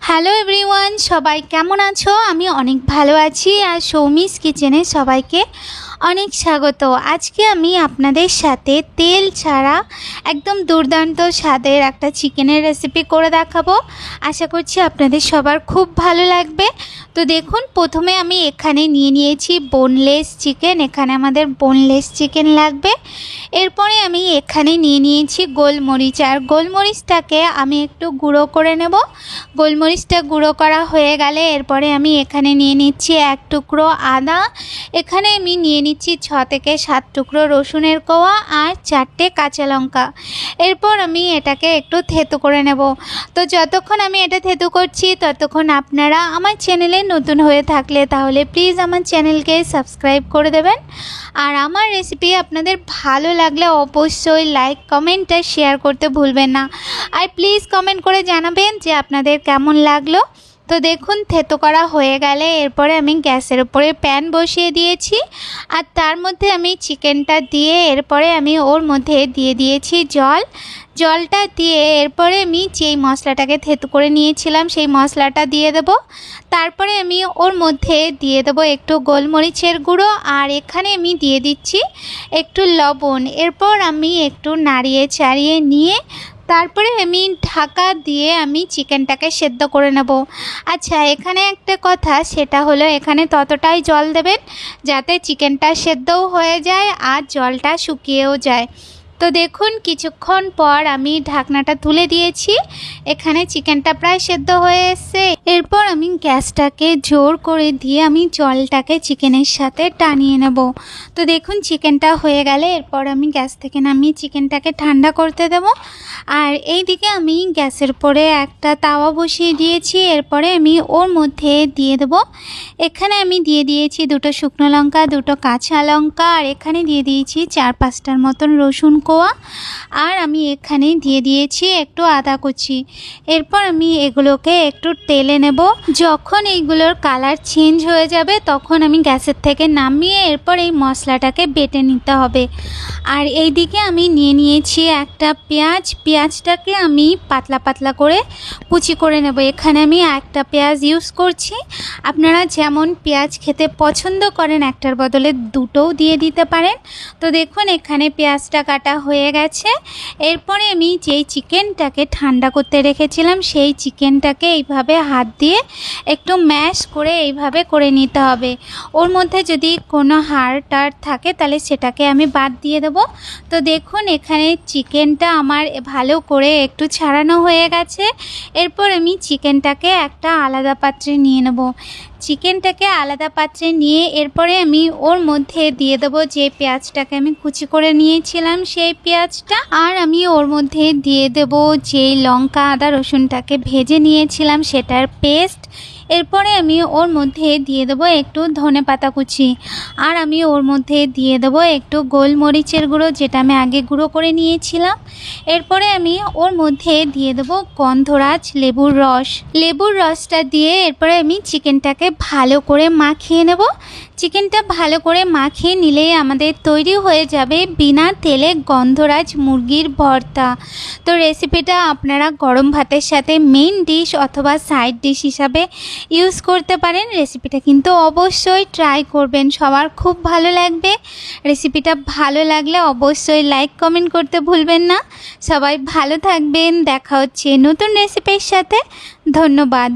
Hello everyone, সবাই কেমন আছো? আমি অনেক ভালো আছি। আর সৌমিস কিচেনে সবাইকে অনেক স্বাগত। আজকে আমি আপনাদের সাথে তেল ছাড়া একদম দুর্দান্ত স্বাদের একটা চিকেনের রেসিপি করে দেখাবো। আশা করছি আপনাদের সবার খুব ভালো লাগবে। তো দেখুন, প্রথমে আমি এখানে নিয়ে নিয়েছি বোনলেস চিকেন। এখানে আমাদের বোনলেস চিকেন লাগবে। এরপরে আমি এখানে নিয়ে নিয়েছি গোলমরিচ, আর গোলমরিচটাকে আমি একটু গুঁড়ো করে নেব। গোলমরিচটা গুঁড়ো করা হয়ে গেলে এরপরে আমি এখানে নিয়ে নিচ্ছি এক টুকরো আদা। এখানে আমি নিয়ে নিচ্ছি 6 থেকে 7 টুকরো রসুনের কোয়া আর 4টে কাঁচা লঙ্কা। এরপর আমি এটাকে একটু থেতো করে নেব। তো যতক্ষণ আমি এটা থেতো করছি ততক্ষণ আপনারা আমার চ্যানেলে নতুন হয়ে থাকলে তাহলে প্লিজ আমার চ্যানেলকে সাবস্ক্রাইব করে দেবেন। আর আমার রেসিপি আপনাদের ভালো লাগলে অবশ্যই লাইক, কমেন্ট আর শেয়ার করতে ভুলবেন না। আর প্লিজ কমেন্ট করে জানাবেন যে আপনাদের কেমন লাগলো। তো দেখুন, থেতো করা হয়ে গেলে এরপরে আমি গ্যাসের উপরে প্যান বসিয়ে দিয়েছি, আর তার মধ্যে আমি চিকেনটা দিয়ে এরপরে আমি ওর মধ্যে দিয়ে দিয়েছি জলটা দিয়ে এরপরে আমি যেই মশলাটাকে থেতো করে নিয়েছিলাম সেই মশলাটা দিয়ে দেব। তারপরে আমি ওর মধ্যে দিয়ে দেবো একটু গোলমরিচের গুঁড়ো, আর এখানে আমি দিয়ে দিচ্ছি একটু লবণ। এরপর আমি একটু নাড়িয়ে চাড়িয়ে নিয়ে তারপরে আমি ঢাকা দিয়ে আমি চিকেনটাকে সেদ্ধ করে নেব। আচ্ছা, এখানে একটা কথা, সেটা হলো এখানে ততটাই জল দেবেন যাতে চিকেনটা সেদ্ধও হয়ে যায় আর জলটা শুকিয়েও যায়। তো দেখুন, কিছুক্ষণ পর আমি ঢাকনাটা তুলে দিয়েছি। এখানে চিকেনটা প্রায় সেদ্ধ হয়ে এসছে। এরপর আমি গ্যাসটাকে জোর করে দিয়ে আমি জলটাকে চিকেনের সাথে টানিয়ে নেব। তো দেখুন, চিকেনটা হয়ে গেলে এরপর আমি গ্যাস থেকে নামিয়ে চিকেনটাকে ঠান্ডা করতে দেব। আর এই দিকে আমি গ্যাসের উপরে একটা তাওয়া বসিয়ে দিয়েছি। এরপরে আমি ওর মধ্যে দিয়ে দেব, এখানে আমি দিয়ে দিয়েছি 2টো শুকনো লঙ্কা, 2টো কাঁচা লঙ্কা, আর এখানে দিয়ে দিয়েছি 4-5টার মতন রসুন কোয়া, আর আমি এখানে দিয়ে দিয়েছি একটু আদা কুচি। এরপর আমি এগুলোকে একটু টেলে নেব। যখন এইগুলোর কালার চেঞ্জ হয়ে যাবে তখন আমি গ্যাসের থেকে নামিয়ে এরপর এই মশলাটাকে বেটে নিতে হবে। আর এই দিকে আমি নিয়ে নিয়েছি একটা পেঁয়াজটাকে আমি পাতলা পাতলা করে কুচি করে নেব। এখানে আমি একটা পেঁয়াজ ইউজ করছি। আপনারা যেমন পেঁয়াজ খেতে পছন্দ করেন একটার বদলে 2টোও দিয়ে দিতে পারেন। তো দেখুন, এখানে পেঁয়াজটা কাটা হয়ে গেছে। এরপরে আমি যেই চিকেনটাকে ঠান্ডা করতে রেখেছিলাম সেই চিকেনটাকে এইভাবে হাত দিয়ে একটু ম্যাশ করে এইভাবে করে নিতে হবে। ওর মধ্যে যদি কোনো হাড় টাড় থাকে তাহলে সেটাকে আমি বাদ দিয়ে দেবো। তো দেখুন, এখানে চিকেনটা আমার ভালো করে একটু ছাড়ানো হয়ে গেছে। এরপর আমি চিকেনটাকে একটা আলাদা পাত্রে নিয়ে নেব। চিকেনটাকে আলাদা পাত্রে নিয়ে এরপরে আমি ওর মধ্যে দিয়ে দেবো যে পেঁয়াজটাকে আমি কুচি করে নিয়েছিলাম সেই পেঁয়াজটা, আর আমি ওর মধ্যে দিয়ে দেবো যে লঙ্কা আদা রসুনটাকে ভেজে নিয়েছিলাম সেটার পেস্ট। এরপরে আমি ওর মধ্যে দিয়ে দেবো একটু ধনেপাতা কুচি, আর আমি ওর মধ্যে দিয়ে দেবো একটু গোলমরিচের গুঁড়ো যেটা আমি আগে গুঁড়ো করে নিয়েছিলাম। এরপরে আমি ওর মধ্যে দিয়ে দেবো গন্ধরাজ লেবুর রসটা দিয়ে এরপরে আমি চিকেনটাকে ভালো করে মাখিয়ে নেব। চিকেনটা ভালো করে মাখিয়ে নিলেই আমাদের তৈরি হয়ে যাবে বিনা তেলে গন্ধরাজ মুরগির ভর্তা। তো রেসিপিটা আপনারা গরম ভাতের সাথে মেইন ডিশ অথবা সাইড ডিশ হিসাবে ইউজ করতে পারেন। রেসিপিটা কিন্তু অবশ্যই ট্রাই করবেন, সবার খুব ভালো লাগবে। রেসিপিটা ভালো লাগলে অবশ্যই লাইক, কমেন্ট করতে ভুলবেন না। সবাই ভালো থাকবেন, দেখা হচ্ছে নতুন রেসিপির সাথে। ধন্যবাদ।